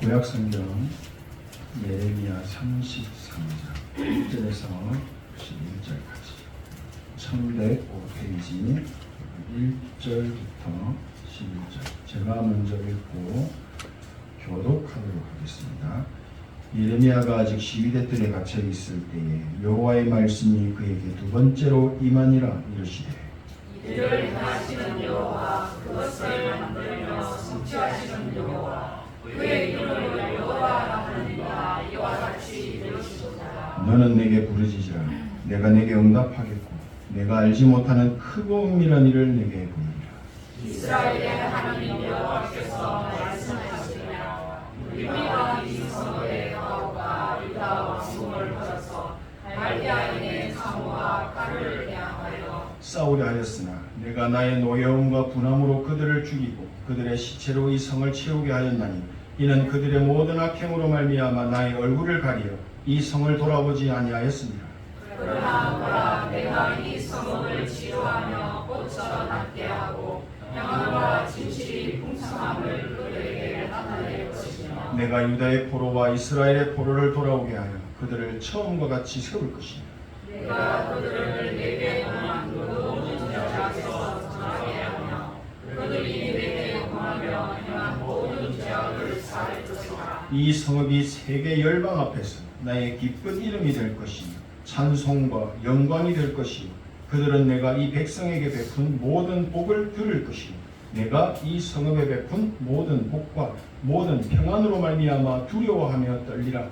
구약성경 예레미야 33장 1절에서 11절까지 1105페이지 1절부터 11절 제가 먼저 읽고 교독하도록 하겠습니다. 예레미야가 아직 시위대 뜰에 갇혀 있을 때에 여호와의 말씀이 그에게 두 번째로 임하니라 이르시되 이를 행하시는 여호와 그것을 만들며 성취하시는 여호와 그의 이름을 여호와라 하느니라 이와 같이 이르시도다. 너는 내게 부르짖으라 내가 내게 응답하겠고 내가 알지 못하는 크고 은밀한 일을 내게 보이리라. 이스라엘의 하나님 여호와께서 말씀하시니라. 우리가 이 성읍의 가오가 유다 왕궁을 벗어서 갈대아인의 창호와 칼을 대항하여 싸우려 하였으나 내가 나의 노여움과 분함으로 그들을 죽이고 그들의 시체로 이 성을 채우게 하였나니 이는 그들의 모든 악행으로 말미암아 나의 얼굴을 가리어 이 성을 돌아보지 아니하였습니다. 그러나 보라 내가 이 성읍을 치료하며 꽃처럼 낫게 하고 평안과 진실이 풍성함을 그들에게 나타낼 것이며 내가 유다의 포로와 이스라엘의 포로를 돌아오게 하여 그들을 처음과 같이 세울 것이며 내가 그들을 내게 공한 그 모든 죄악에서 전하게 하며 그들이 내게 공하며 행한 모든 죄악을 사할 것이라. 이 성읍이 세계 열방 앞에서 나의 기쁜 이름이 될 것이며 찬송과 영광이 될 것이요 그들은 내가 이 백성에게 베푼 모든 복을 들을 것이요 내가 이 성읍에 베푼 모든 복과 모든 평안으로 말미암아 두려워하며 떨리라.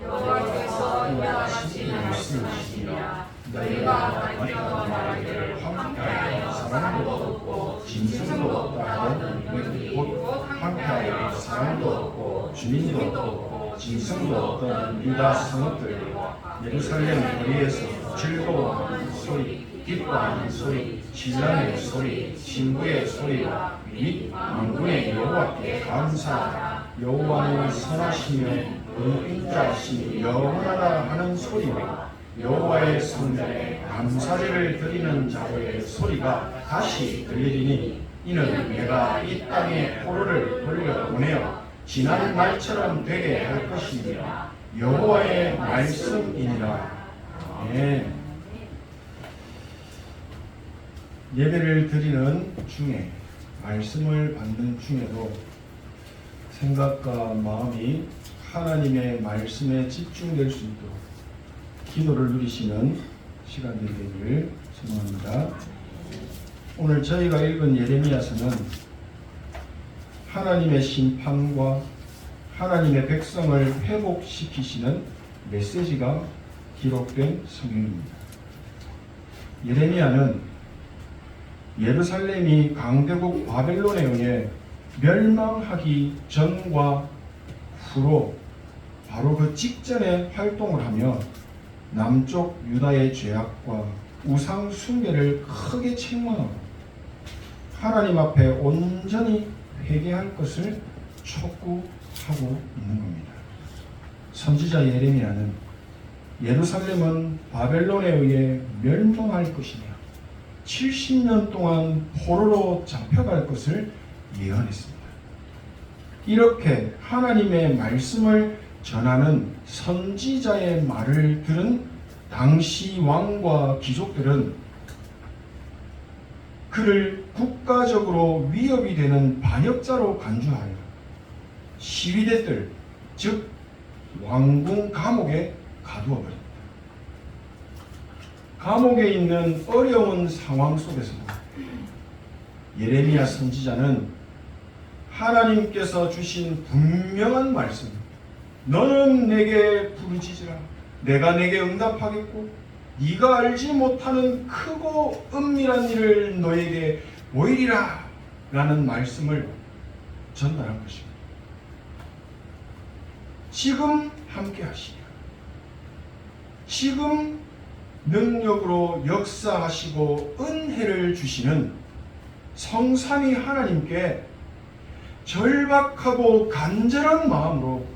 여호와께서 이와 같이 말씀하시니라. 너희가 밝혀서 말하기를 황폐하여 사랑도 없고 짐승도 없다 하던 곧 황폐하여 사랑도 없고 주민도 없고 짐승도 없던 유다 성읍들과 예루살렘 거리에서 즐거워하는 소리 기뻐하는 소리 신랑의 소리 신부의 소리와 및 만군의 여호와께 감사하라. 여호와는 선하시며 인자하시니 영원하다 하는 소리와 여호와의 성전에 감사제를 드리는 자들의 소리가 다시 들리리니 이는 내가 이 땅에 포로를 돌려보내어 지난 날처럼 되게 할 것이니라. 여호와의 말씀이니라. 아멘. 예배를 드리는 중에 말씀을 받는 중에도 생각과 마음이 하나님의 말씀에 집중될 수 있도록 기도를 누리시는 시간 되기를 소망합니다. 오늘 저희가 읽은 예레미야서는 하나님의 심판과 하나님의 백성을 회복시키시는 메시지가 기록된 성경입니다. 예레미야는 예루살렘이 강대국 바벨론에 의해 멸망하기 전과 후로 바로 그 직전에 활동을 하며 남쪽 유다의 죄악과 우상 숭배를 크게 책망하고 하나님 앞에 온전히 회개할 것을 촉구하고 있는 겁니다. 선지자 예레미야는 예루살렘은 바벨론에 의해 멸망할 것이며 70년 동안 포로로 잡혀갈 것을 예언했습니다. 이렇게 하나님의 말씀을 전하는 선지자의 말을 들은 당시 왕과 귀족들은 그를 국가적으로 위협이 되는 반역자로 간주하여 시위대들, 즉 왕궁 감옥에 가두어버립니다. 감옥에 있는 어려운 상황 속에서도 예레미야 선지자는 하나님께서 주신 분명한 말씀, 너는 내게 부르짖으라 내가 내게 응답하겠고 네가 알지 못하는 크고 은밀한 일을 너에게 보이리라 라는 말씀을 전달한 것입니다. 지금 함께 하시며 지금 능력으로 역사하시고 은혜를 주시는 성삼위 하나님께 절박하고 간절한 마음으로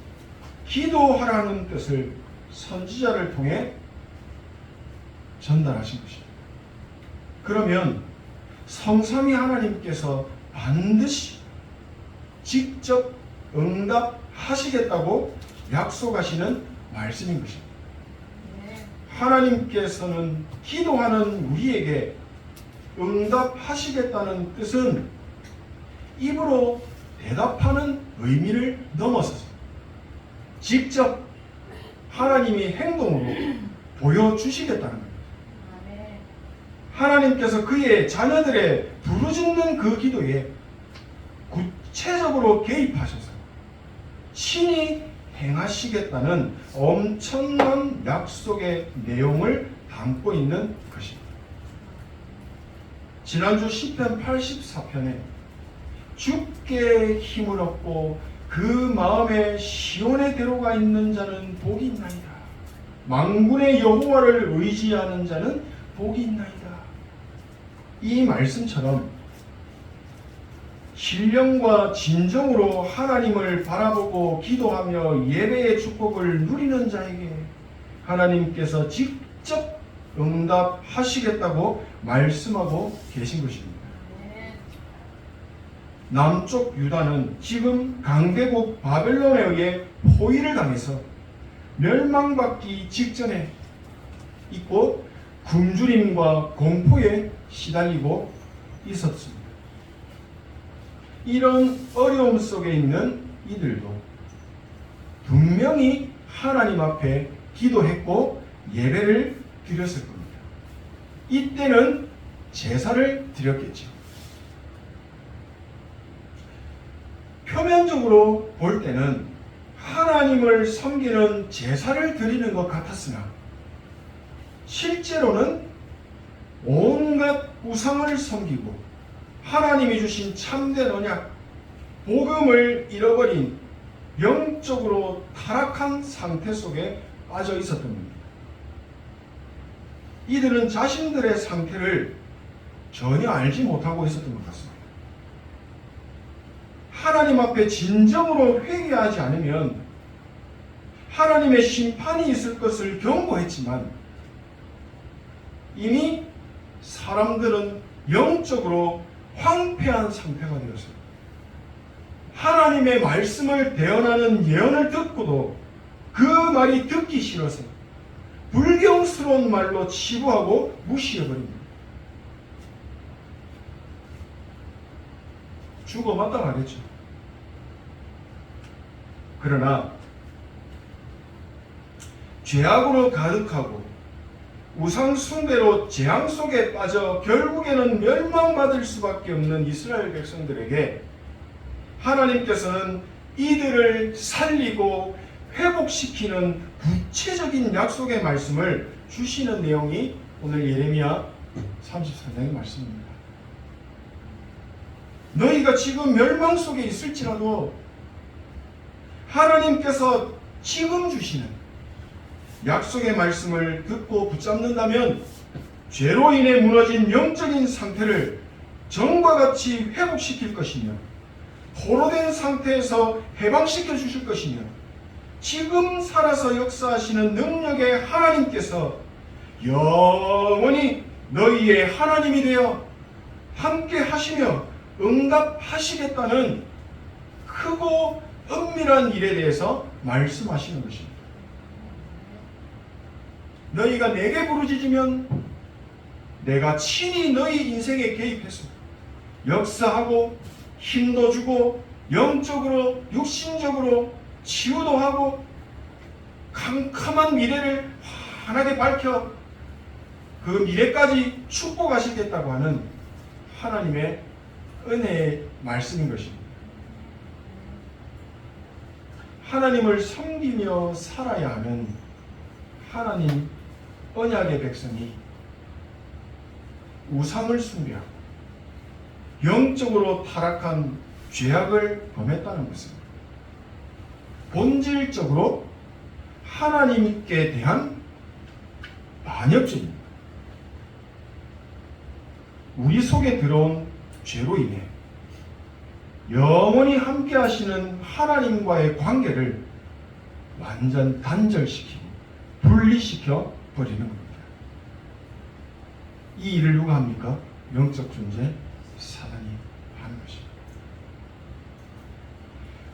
기도하라는 뜻을 선지자를 통해 전달하신 것입니다. 그러면 성삼위 하나님께서 반드시 직접 응답 하시겠다고 약속하시는 말씀인 것입니다. 하나님께서는 기도하는 우리에게 응답하시겠다는 뜻은 입으로 대답하는 의미를 넘어서서 직접 하나님이 행동으로 보여주시겠다는 겁니다. 하나님께서 그의 자녀들의 부르짖는 그 기도에 구체적으로 개입하셔서 친히 행하시겠다는 엄청난 약속의 내용을 담고 있는 것입니다. 지난주 시편 84편에 주께 힘을 얻고 그 마음에 시온에 들어가 있는 자는 복이 있나이다. 만군의 여호와를 의지하는 자는 복이 있나이다. 이 말씀처럼 신령과 진정으로 하나님을 바라보고 기도하며 예배의 축복을 누리는 자에게 하나님께서 직접 응답하시겠다고 말씀하고 계신 것입니다. 남쪽 유다는 지금 강대국 바벨론에 의해 포위를 당해서 멸망받기 직전에 있고 굶주림과 공포에 시달리고 있었습니다. 이런 어려움 속에 있는 이들도 분명히 하나님 앞에 기도했고 예배를 드렸을 겁니다. 이때는 제사를 드렸겠죠. 표면적으로 볼 때는 하나님을 섬기는 제사를 드리는 것 같았으나 실제로는 온갖 우상을 섬기고 하나님이 주신 참된 언약, 복음을 잃어버린 영적으로 타락한 상태 속에 빠져 있었던 겁니다. 이들은 자신들의 상태를 전혀 알지 못하고 있었던 것 같습니다. 하나님 앞에 진정으로 회개하지 않으면 하나님의 심판이 있을 것을 경고했지만 이미 사람들은 영적으로 황폐한 상태가 되었어요. 하나님의 말씀을 대언하는 예언을 듣고도 그 말이 듣기 싫어서 불경스러운 말로 치부하고 무시해버립니다. 죽어 마땅하겠죠. 그러나 죄악으로 가득하고 우상 숭배로 재앙 속에 빠져 결국에는 멸망받을 수밖에 없는 이스라엘 백성들에게 하나님께서는 이들을 살리고 회복시키는 구체적인 약속의 말씀을 주시는 내용이 오늘 예레미야 34장의 말씀입니다. 너희가 지금 멸망 속에 있을지라도 하나님께서 지금 주시는 약속의 말씀을 듣고 붙잡는다면 죄로 인해 무너진 영적인 상태를 전과 같이 회복시킬 것이며 포로된 상태에서 해방시켜 주실 것이며 지금 살아서 역사하시는 능력의 하나님께서 영원히 너희의 하나님이 되어 함께 하시며 응답하시겠다는 크고 은밀한 일에 대해서 말씀하시는 것입니다. 너희가 내게 부르짖으면 내가 친히 너희 인생에 개입해서 역사하고 힘도 주고 영적으로 육신적으로 치유도 하고 캄캄한 미래를 환하게 밝혀 그 미래까지 축복하시겠다고 하는 하나님의 은혜의 말씀인 것입니다. 하나님을 섬기며 살아야 하는 하나님 언약의 백성이 우상을 숭배하고 영적으로 타락한 죄악을 범했다는 것은 본질적으로 하나님께 대한 반역죄입니다. 우리 속에 들어온 죄로 인해 영원히 함께 하시는 하나님과의 관계를 완전 단절시키고 분리시켜 버리는 겁니다. 이 일을 누가 합니까? 영적 존재 사단이 하는 것입니다.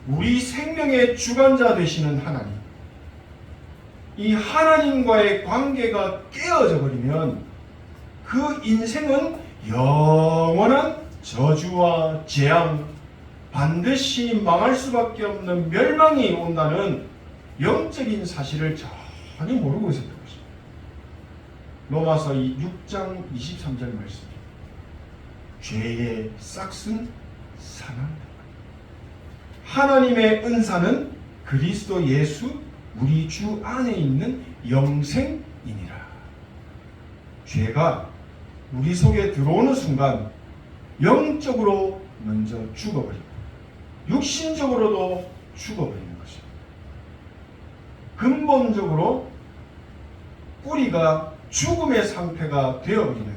우리 생명의 주관자 되시는 하나님, 이 하나님과의 관계가 깨어져 버리면 그 인생은 영원한 저주와 재앙, 반드시 망할 수밖에 없는 멸망이 온다는 영적인 사실을 전혀 모르고 있었던 것입니다. 로마서 6장 23절 말씀, 죄의 싹은 사망이다. 하나님의 은사는 그리스도 예수 우리 주 안에 있는 영생이니라. 죄가 우리 속에 들어오는 순간 영적으로 먼저 죽어버리고 육신적으로도 죽어버리는 것입니다. 근본적으로 뿌리가 죽음의 상태가 되어버리는,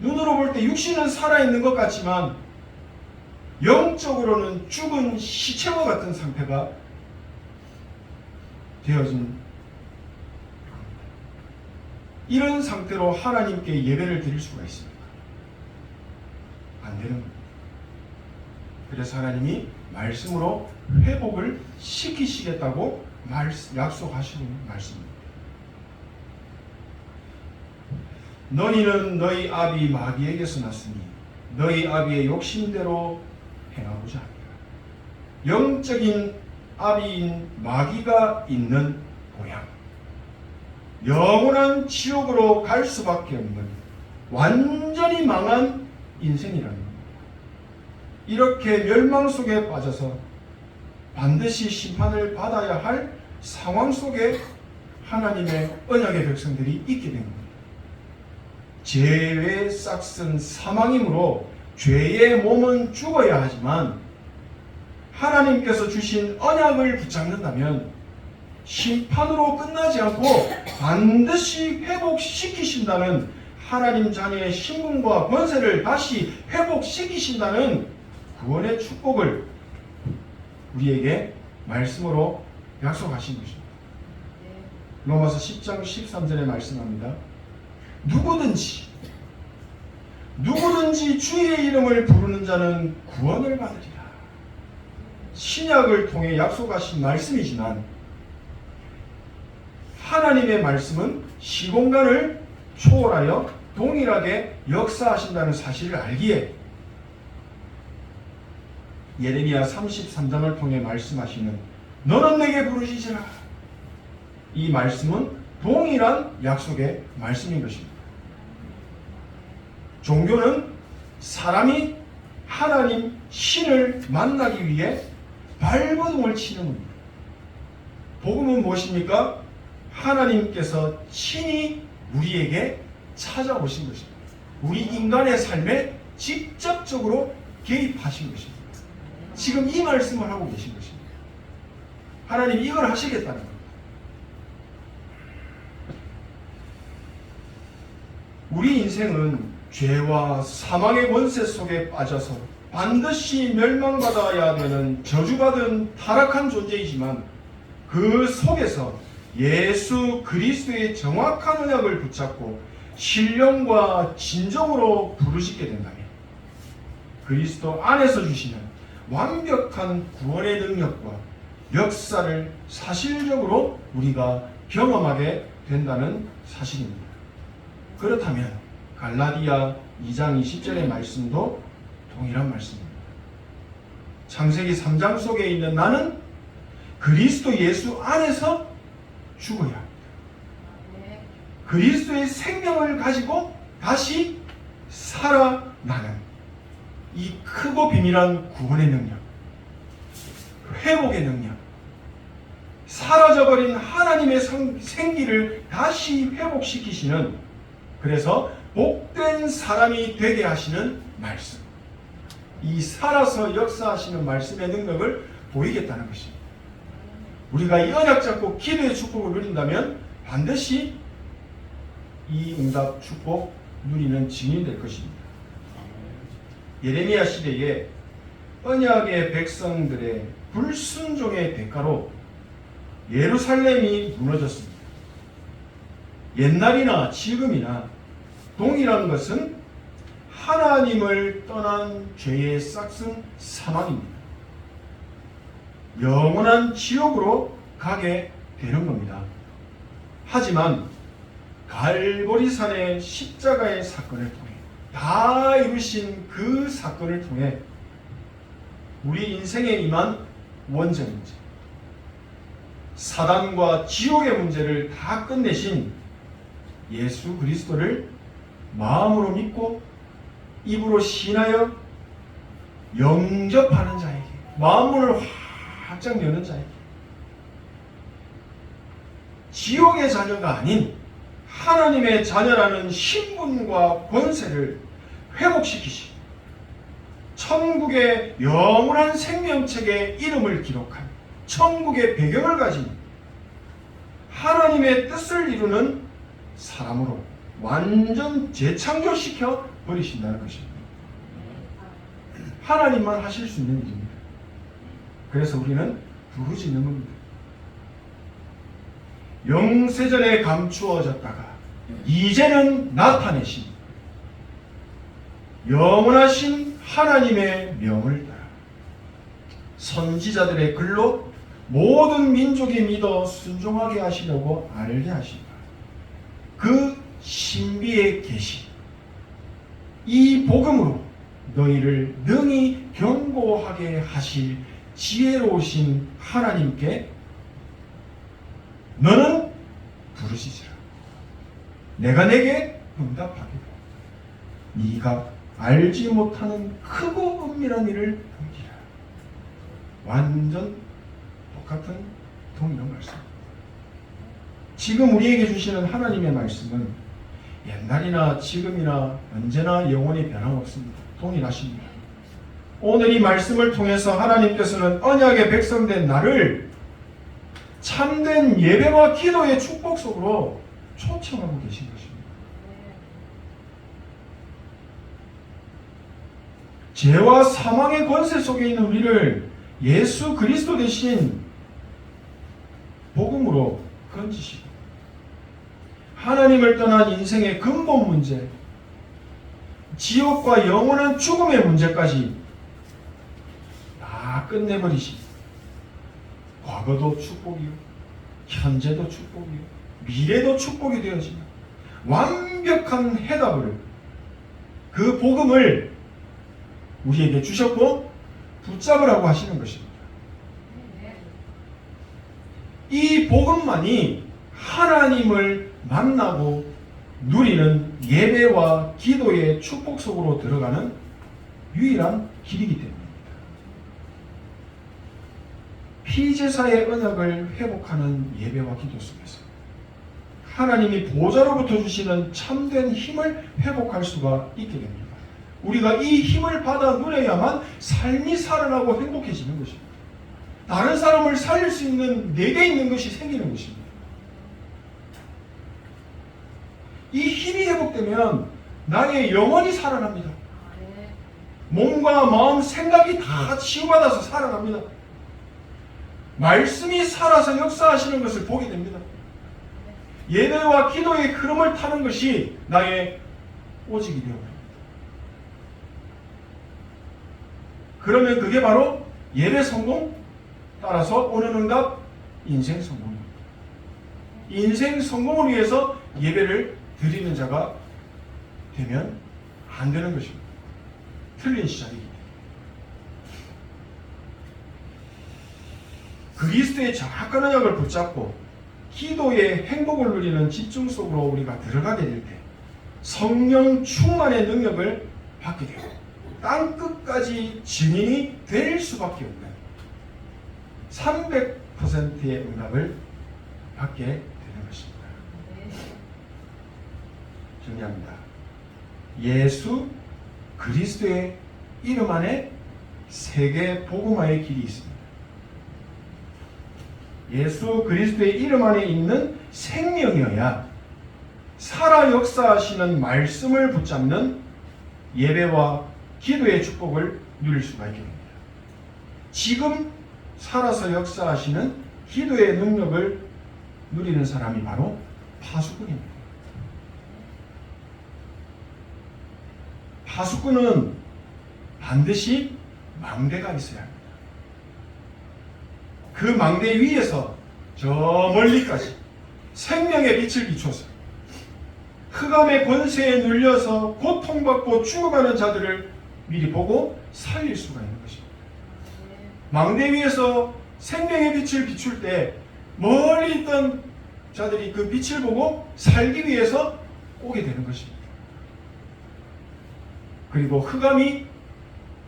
눈으로 볼 때 육신은 살아있는 것 같지만 영적으로는 죽은 시체와 같은 상태가 되어진 겁니다. 이런 상태로 하나님께 예배를 드릴 수가 있습니까? 안 되는 겁니다. 그래서 하나님이 말씀으로 회복을 시키시겠다고 약속하시는 말씀입니다. 너희는 너희 아비 마귀에게서 났으니 너희 아비의 욕심대로 행하고자 합니다. 영적인 아비인 마귀가 있는 고향, 영원한 지옥으로 갈 수밖에 없는 완전히 망한 인생이라는 겁니다. 이렇게 멸망 속에 빠져서 반드시 심판을 받아야 할 상황 속에 하나님의 언약의 백성들이 있게 된 겁니다. 죄의 싹은 사망이므로 죄의 몸은 죽어야 하지만 하나님께서 주신 언약을 붙잡는다면 심판으로 끝나지 않고 반드시 회복시키신다는, 하나님 자녀의 신분과 권세를 다시 회복시키신다는 구원의 축복을 우리에게 말씀으로 약속하신 것입니다. 로마서 10장 13절에 말씀합니다. 누구든지 주의 이름을 부르는 자는 구원을 받으리라. 신약을 통해 약속하신 말씀이지만 하나님의 말씀은 시공간을 초월하여 동일하게 역사하신다는 사실을 알기에 예레미야 33장을 통해 말씀하시는 너는 내게 부르시지라, 이 말씀은 동일한 약속의 말씀인 것입니다. 종교는 사람이 하나님 신을 만나기 위해 발버둥을 치는 겁니다. 복음은 무엇입니까? 하나님께서 친히 우리에게 찾아오신 것입니다. 우리 인간의 삶에 직접적으로 개입하신 것입니다. 지금 이 말씀을 하고 계신 것입니다. 하나님 이걸 하시겠다는 겁니다. 우리 인생은 죄와 사망의 권세 속에 빠져서 반드시 멸망받아야 되는 저주받은 타락한 존재이지만 그 속에서 예수 그리스도의 정확한 언약을 붙잡고 신령과 진정으로 부르시게 된다면 그리스도 안에서 주시는 완벽한 구원의 능력과 역사를 사실적으로 우리가 경험하게 된다는 사실입니다. 그렇다면 갈라디아 2장 20절의 말씀도 동일한 말씀입니다. 창세기 3장 속에 있는 나는 그리스도 예수 안에서 죽어야 합니다. 그리스도의 생명을 가지고 다시 살아나는 이 크고 비밀한 구원의 능력, 회복의 능력, 사라져버린 하나님의 생기를 다시 회복시키시는, 그래서 복된 사람이 되게 하시는 말씀, 이 살아서 역사하시는 말씀의 능력을 보이겠다는 것입니다. 우리가 이 언약 잡고 기도의 축복을 누린다면 반드시 이 응답 축복 누리는 증인이 될 것입니다. 예레미야 시대에 언약의 백성들의 불순종의 대가로 예루살렘이 무너졌습니다. 옛날이나 지금이나 동일한 것은 하나님을 떠난 죄의 싹은 사망입니다. 영원한 지옥으로 가게 되는 겁니다. 하지만 갈보리산의 십자가의 사건을 통해 다 이루신 그 사건을 통해 우리 인생에 임한 원죄 문제, 사단과 지옥의 문제를 다 끝내신 예수 그리스도를 마음으로 믿고 입으로 신하여 영접하는 자에게, 마음문을 활짝 여는 자에게 지옥의 자녀가 아닌 하나님의 자녀라는 신분과 권세를 회복시키시, 천국의 영원한 생명책에 이름을 기록한 천국의 배경을 가진 하나님의 뜻을 이루는 사람으로 완전 재창조시켜 버리신다는 것입니다. 하나님만 하실 수 있는 일입니다. 그래서 우리는 부르짖는 겁니다. 영세전에 감추어졌다가 이제는 나타내신 영원하신 하나님의 명을 따라 선지자들의 글로 모든 민족이 믿어 순종하게 하시려고 알게 하신다. 그 신비의 계시, 이 복음으로 너희를 능히 견고하게 하실 지혜로우신 하나님께 너는 부르짖으라. 내가 내게 응답하리라. 네가 알지 못하는 크고 은밀한 일을 보리라. 완전 똑같은 동일한 말씀. 지금 우리에게 주시는 하나님의 말씀은 옛날이나 지금이나 언제나 영원히 변함없습니다. 동일하십니다. 오늘 이 말씀을 통해서 하나님께서는 언약의 백성된 나를 참된 예배와 기도의 축복 속으로 초청하고 계신 것입니다. 죄와 사망의 권세 속에 있는 우리를 예수 그리스도 대신 복음으로 건지시고 하나님을 떠난 인생의 근본 문제, 지옥과 영원한 죽음의 문제까지 다 끝내버리시고 과거도 축복이요, 현재도 축복이요, 미래도 축복이 되어지는 완벽한 해답을, 그 복음을 우리에게 주셨고 붙잡으라고 하시는 것입니다. 이 복음만이 하나님을 만나고 누리는 예배와 기도의 축복 속으로 들어가는 유일한 길이기 때문입니다. 피제사의 언약을 회복하는 예배와 기도 속에서 하나님이 보좌로부터 주시는 참된 힘을 회복할 수가 있게 됩니다. 우리가 이 힘을 받아 누려야만 삶이 살아나고 행복해지는 것입니다. 다른 사람을 살릴 수 있는 내게 있는 것이 생기는 것입니다. 이 힘이 회복되면 나의 영혼이 살아납니다. 몸과 마음, 생각이 다 치유받아서 살아납니다. 말씀이 살아서 역사하시는 것을 보게 됩니다. 예배와 기도의 흐름을 타는 것이 나의 오직이 되어버립니다. 그러면 그게 바로 예배 성공, 따라서 오는 응답, 인생 성공입니다. 인생 성공을 위해서 예배를 드리는 자가 되면 안 되는 것입니다. 틀린 시작이기 때문에. 그리스도의 정확한 언약을 붙잡고 기도의 행복을 누리는 집중 속으로 우리가 들어가게 될 때 성령 충만의 능력을 받게 되고 땅끝까지 증인이 될 수밖에 없는 300%의 응답을 받게 되는 것입니다. 정리합니다. 예수 그리스도의 이름 안에 세계 복음화의 길이 있습니다. 예수 그리스도의 이름 안에 있는 생명이어야 살아 역사하시는 말씀을 붙잡는 예배와 기도의 축복을 누릴 수가 있게 됩니다. 지금 살아서 역사하시는 기도의 능력을 누리는 사람이 바로 파수꾼입니다. 파수꾼은 반드시 망대가 있어야 합니다. 그 망대 위에서 저 멀리까지 생명의 빛을 비춰서 흑암의 권세에 눌려서 고통받고 죽어가는 자들을 미리 보고 살릴 수가 있는 것입니다. 망대 위에서 생명의 빛을 비출 때 멀리 있던 자들이 그 빛을 보고 살기 위해서 오게 되는 것입니다. 그리고 흑암이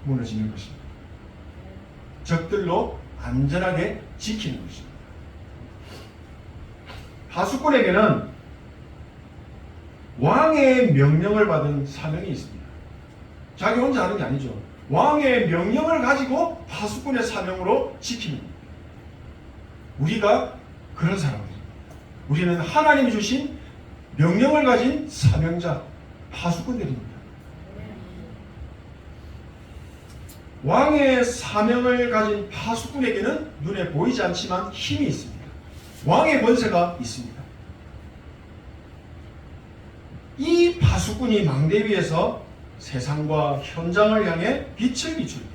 무너지는 것입니다. 적들로 안전하게 지키는 것입니다. 하수꾼에게는 왕의 명령을 받은 사명이 있습니다. 자기 혼자 하는 게 아니죠. 왕의 명령을 가지고 하수꾼의 사명으로 지키는 겁니다. 우리가 그런 사람들입니다. 우리는 하나님이 주신 명령을 가진 사명자, 하수꾼들입니다. 왕의 사명을 가진 하수꾼에게는 눈에 보이지 않지만 힘이 있습니다. 왕의 권세가 있습니다. 이 하수꾼이 망대 위에서 세상과 현장을 향해 빛을 비출 때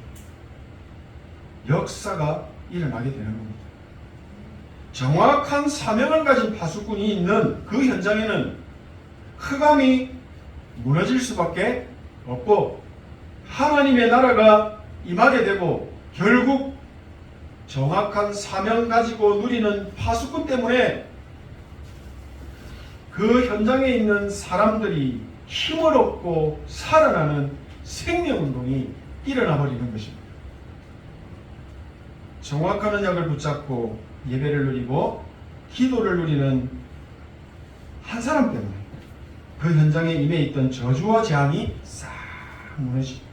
역사가 일어나게 되는 겁니다. 정확한 사명을 가진 하수꾼이 있는 그 현장에는 흑암이 무너질 수밖에 없고 하나님의 나라가 임하게 되고 결국 정확한 사명 가지고 누리는 하수꾼 때문에 그 현장에 있는 사람들이 힘을 얻고 살아나는 생명운동이 일어나 버리는 것입니다. 정확한 언약을 붙잡고 예배를 누리고 기도를 누리는 한 사람 때문에 그 현장에 임해 있던 저주와 재앙이 싹 무너지고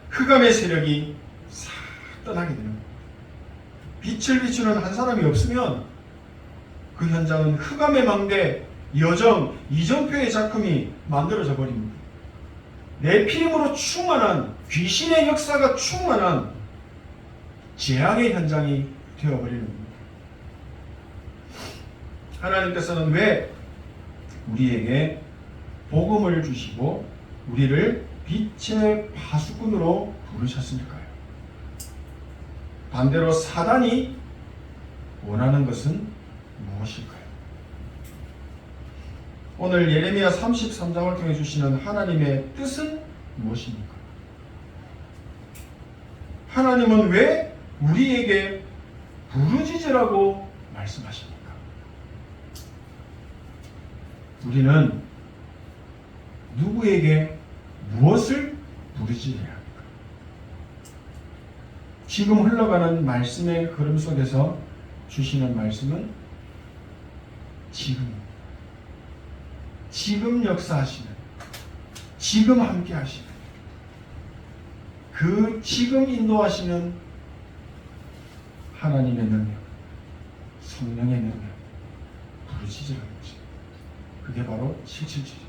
흑암의 세력이 싹 떠나게 되는 겁니다. 빛을 비추는 한 사람이 없으면 그 현장은 흑암의 망대, 여정, 이정표의 작품이 만들어져 버립니다. 내 피임으로 충만한 귀신의 역사가 충만한 재앙의 현장이 되어버리는 겁니다. 하나님께서는 왜 우리에게 복음을 주시고 우리를 빛의 파수꾼으로 부르셨습니까요? 반대로 사단이 원하는 것은 무엇일까요? 오늘 예레미야 33장을 통해 주시는 하나님의 뜻은 무엇입니까? 하나님은 왜 우리에게 부르짖으라고 말씀하십니까? 우리는 누구에게 무엇을 부르짖어야 합니까? 지금 흘러가는 말씀의 흐름 속에서 주시는 말씀은 지금 역사하시는, 지금 함께 하시는, 그 지금 인도하시는 하나님의 능력, 성령의 능력, 부르짖으라는 것입니다. 그게 바로 777.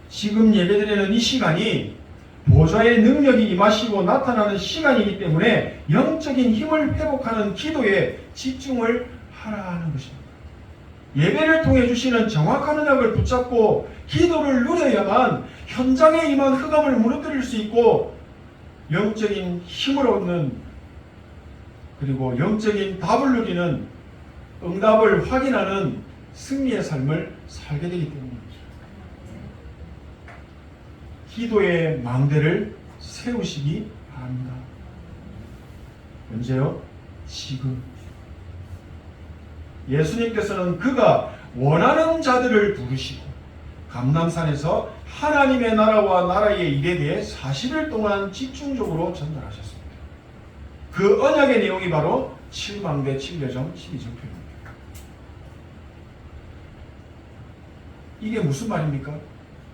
지금 예배드리는 이 시간이 보좌의 능력이 임하시고 나타나는 시간이기 때문에 영적인 힘을 회복하는 기도에 집중을 하라는 것입니다. 예배를 통해 주시는 정확한 언약을 붙잡고 기도를 누려야만 현장에 임한 흑암을 무너뜨릴 수 있고 영적인 힘을 얻는 그리고 영적인 답을 누리는 응답을 확인하는 승리의 삶을 살게 되기 때문입니다. 기도의 망대를 세우시기 바랍니다. 언제요? 지금. 예수님께서는 그가 원하는 자들을 부르시고 감람산에서 하나님의 나라와 나라의 일에 대해 40일 동안 집중적으로 전달하셨습니다. 그 언약의 내용이 바로 7망대 7여정 12정표입니다. 이게 무슨 말입니까?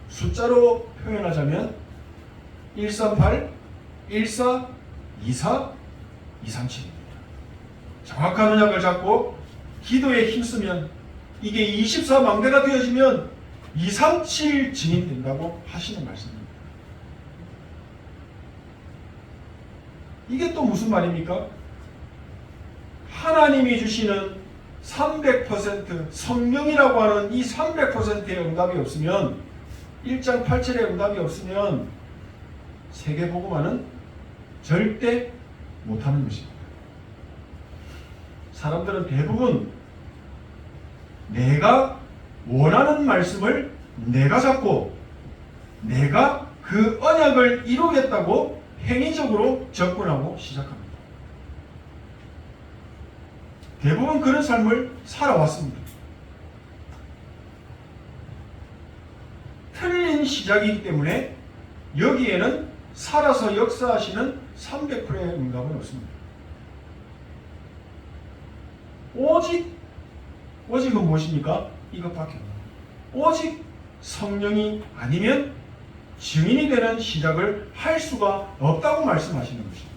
숫자로 표현하자면 138, 14, 24, 237입니다. 정확한 언약을 잡고 기도에 힘쓰면 이게 24망대가 되어지면 237 증인된다고 하시는 말씀입니다. 이게 또 무슨 말입니까? 하나님이 주시는 300% 성령이라고 하는 이 300%의 응답이 없으면 1장 8절의 응답이 없으면 세계복음화는 절대 못하는 것입니다. 사람들은 대부분 내가 원하는 말씀을 내가 잡고 내가 그 언약을 이루겠다고 행위적으로 접근하고 시작합니다. 대부분 그런 삶을 살아왔습니다. 틀린 시작이기 때문에 여기에는 살아서 역사하시는 300%의 응답은 없습니다. 오직은 무엇입니까? 이것밖에 없습니다. 오직 성령이 아니면 증인이 되는 시작을 할 수가 없다고 말씀하시는 것입니다.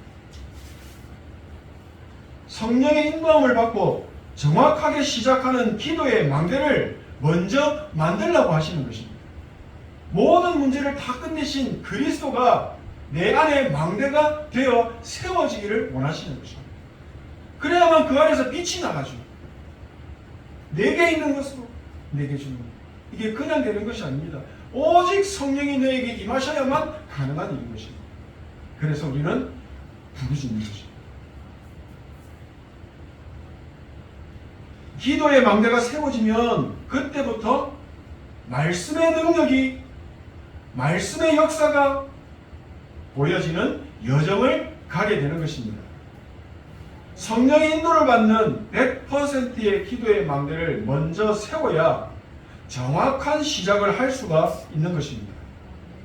성령의 인도함을 받고 정확하게 시작하는 기도의 망대를 먼저 만들라고 하시는 것입니다. 모든 문제를 다 끝내신 그리스도가 내 안에 망대가 되어 세워지기를 원하시는 것입니다. 그래야만 그 안에서 빛이 나가죠. 내게 있는 것으로 내게 주는 것. 이게 그냥 되는 것이 아닙니다. 오직 성령이 너에게 임하셔야만 가능한 일인 것입니다. 그래서 우리는 부르짖는 것입니다. 기도의 망대가 세워지면 그때부터 말씀의 능력이, 말씀의 역사가 보여지는 여정을 가게 되는 것입니다. 성령의 인도를 받는 100%의 기도의 망대를 먼저 세워야 정확한 시작을 할 수가 있는 것입니다.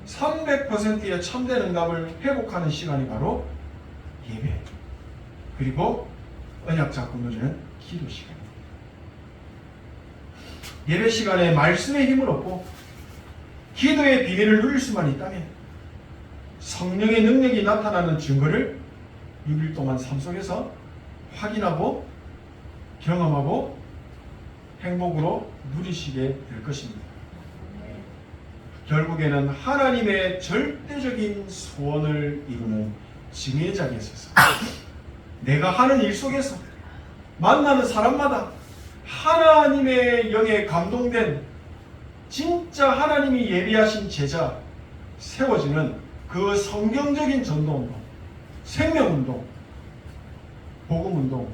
300%의 참된 응답을 회복하는 시간이 바로 예배, 그리고 언약 잡고 누리는 기도 시간입니다. 예배 시간에 말씀의 힘을 얻고 기도의 비밀을 누릴 수만 있다면 성령의 능력이 나타나는 증거를 6일 동안 삶 속에서 확인하고 경험하고 행복으로 누리시게 될 것입니다. 결국에는 하나님의 절대적인 소원을 이루는 증인의 자리에 서서 내가 하는 일 속에서 만나는 사람마다 하나님의 영에 감동된 진짜 하나님이 예비하신 제자 세워지는 그 성경적인 전도운동, 생명운동, 복음운동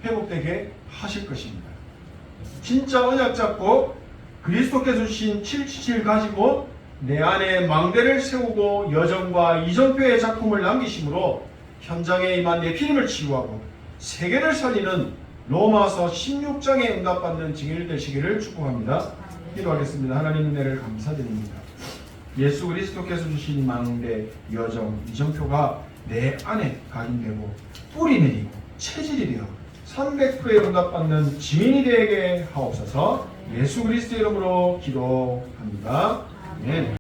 회복되게 하실 것입니다. 진짜 언약 잡고 그리스도께서 주신 777 가지고 내 안에 망대를 세우고 여정과 이정표의 작품을 남기심으로 현장에 임한 네피림을 치유하고 세계를 살리는 로마서 16장에 응답받는 증인이 되시기를 축복합니다. 기도하겠습니다. 하나님 은혜를 감사드립니다. 예수 그리스도께서 주신 망대, 여정, 이정표가 내 안에 각인되고 뿌리 내리고 체질이 되어 300%의 응답받는 증인이 되게 하옵소서. 예수 그리스도의 이름으로 기도합니다. 아멘.